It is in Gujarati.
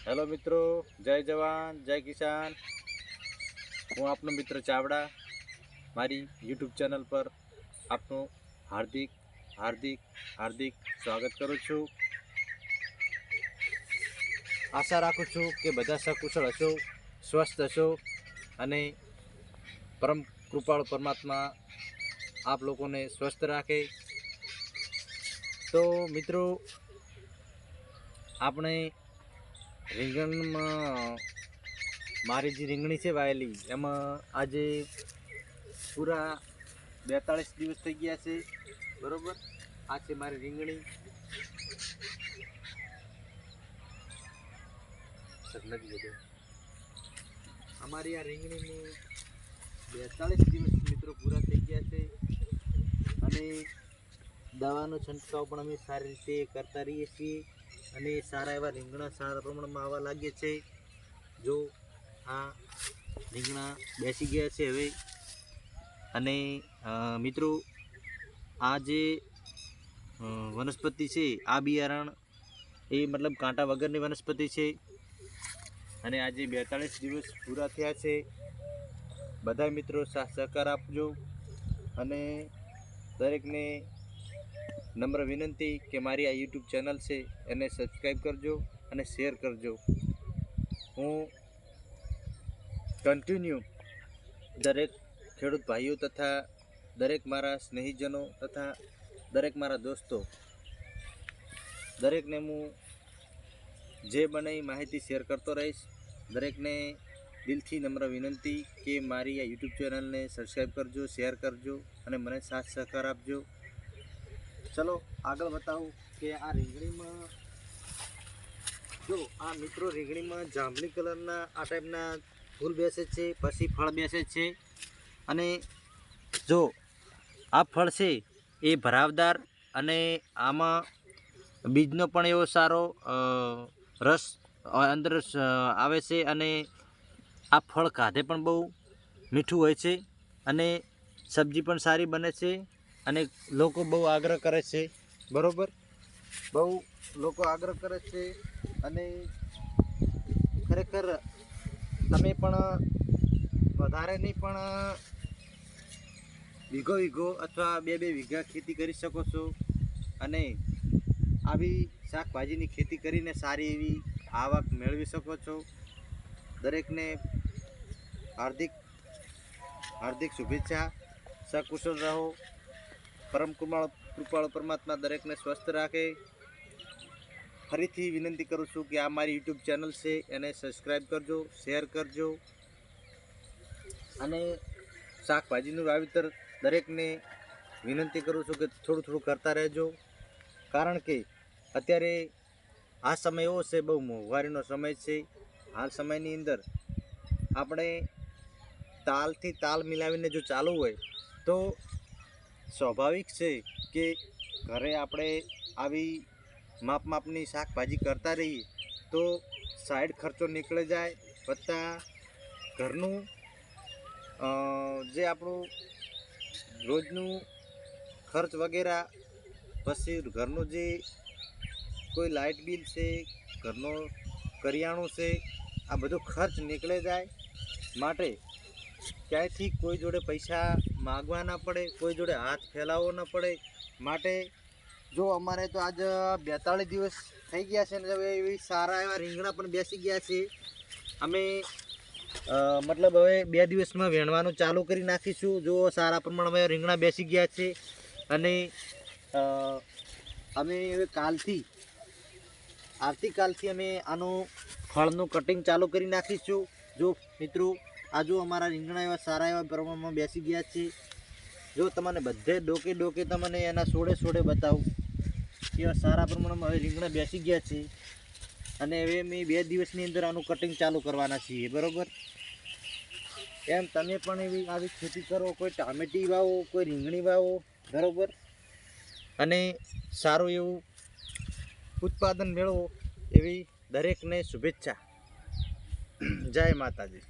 હેલો મિત્રો, જય જવાન જય કિસાન. હું આપનો મિત્ર ચાવડા મારી યુટ્યુબ ચેનલ પર આપનું હાર્દિક હાર્દિક હાર્દિક સ્વાગત કરું છું. આશા રાખું છું કે બધા સકુશળ હશો, સ્વસ્થ હશો અને પરમ કૃપાળુ પરમાત્મા આપ લોકોને સ્વસ્થ રાખે. તો મિત્રો, આપણે રીંગણમાં મારી જે રીંગણી છે વાયેલી, એમાં આજે પૂરા 42 દિવસ થઈ ગયા છે. બરોબર, આ છે મારી રીંગણી. અમારી આ રીંગણીને 42 દિવસ મિત્રો પૂરા થઈ ગયા છે અને દવાનો છંટકાવ પણ અમે સારી રીતે કરતા રહીએ છીએ અને સારા એવા રીંગણા સારા પ્રમાણમાં આવવા લાગે છે. જો આ રીંગણા બેસી ગયા છે હવે. અને મિત્રો, આ જે વનસ્પતિ છે, આ બિયારણ એ મતલબ કાંટા વગરની વનસ્પતિ છે અને આજે 42 દિવસ પૂરા થયા છે. બધા મિત્રો સહકાર આપજો અને દરેકને નમ્ર વિનંતી કે મારી આ યુટ્યુબ ચેનલ છે એને સબસ્ક્રાઈબ કરજો અને શેર કરજો. હું કન્ટિન્યુ દરેક ખેડૂત ભાઈઓ તથા દરેક મારા સ્નેહીજનો તથા દરેક મારા દોસ્તો, દરેકને હું જે બને એ માહિતી શેર કરતો રહીશ. દરેકને દિલથી નમ્ર વિનંતી કે મારી આ યુટ્યુબ ચેનલને સબસ્ક્રાઈબ કરજો, શેર કરજો અને મને સાથ સહકાર આપજો. ચલો આગળ બતાવું કે આ રીંગણીમાં, જો આ મિત્રો રીંગણીમાં જાંબલી કલરના આ ટાઈપના ફૂલ બેસે છે, પછી ફળ બેસે છે. અને જો આ ફળ છે એ ભરાવદાર અને આમાં બીજનો પણ એવો સારો રસ અંદર આવે છે અને આ ફળ ખાધે પણ બહુ મીઠું હોય છે અને સબ્જી પણ સારી બને છે અને લોકો બહુ આગ્રહ કરે છે. બરાબર, બહુ લોકો આગ્રહ કરે છે અને ખરેખર તમે પણ વધારે નહીં પણ વીઘો અથવા બે વીઘા ખેતી કરી શકો છો અને આવી શાકભાજીની ખેતી કરીને સારી એવી આવક મેળવી શકો છો. દરેકને હાર્દિક હાર્દિક શુભેચ્છા. સકુશળ રહો. પરમ કૃપાળુ પરમાત્મા દરેકને સ્વસ્થ રાખે. ફરીથી વિનંતી કરું છું કે આ મારી યુટ્યુબ ચેનલ છે એને સબસ્ક્રાઈબ કરજો, શેર કરજો અને શાકભાજીનું વાવેતર દરેકને વિનંતી કરું છું કે થોડું કરતા રહેજો. કારણ કે અત્યારે આ સમય એવો છે, બહુ મોંઘવારીનો સમય છે. હાલ સમયની અંદર આપણે તાલથી તાલ મિલાવીને જો ચાલવું હોય તો સ્વાભાવિક છે કે ઘરે આપણે આવી માપની શાકભાજી કરતા રહીએ તો સાઈડ ખર્ચો નીકળી જાય, વત્તા ઘરનું જે આપણું રોજનું ખર્ચ વગેરે, પછી ઘરનું જે કોઈ લાઇટ બિલ છે, ઘરનો કરિયાણું છે, આ બધો ખર્ચ નીકળી જાય. માટે ક્યાંયથી કોઈ જોડે પૈસા માગવા ના પડે, કોઈ જોડે હાથ ફેલાવવો ન પડે. માટે જો અમારે તો આજ 42 દિવસ થઈ ગયા છે ને હવે એવી સારા એવા રીંગણા પણ બેસી ગયા છે. અમે મતલબ હવે 2 દિવસમાં વેણવાનું ચાલુ કરી નાખીશું. જો સારા પ્રમાણમાં રીંગણા બેસી ગયા છે અને અમે હવે આવતીકાલથી અમે આનું ફળનું કટિંગ ચાલુ કરી નાખીશું. જો મિત્રો, આ જો અમારા રીંગણા એવા સારા એવા પ્રમાણમાં બેસી ગયા છે. જો તમને બધે ડોકે તમને એના સોડે બતાવું એવા સારા પ્રમાણમાં હવે રીંગણા બેસી ગયા છે અને હવે અમે 2 દિવસની અંદર આનું કટિંગ ચાલુ કરવાના છીએ. બરાબર, એમ તમે પણ એવી આવી ખેતી કરો, કોઈ ટામેટી વાવો, કોઈ રીંગણી વાવો. બરાબર, અને સારું એવું ઉત્પાદન મેળવો એવી દરેકને શુભેચ્છા. જય માતાજી.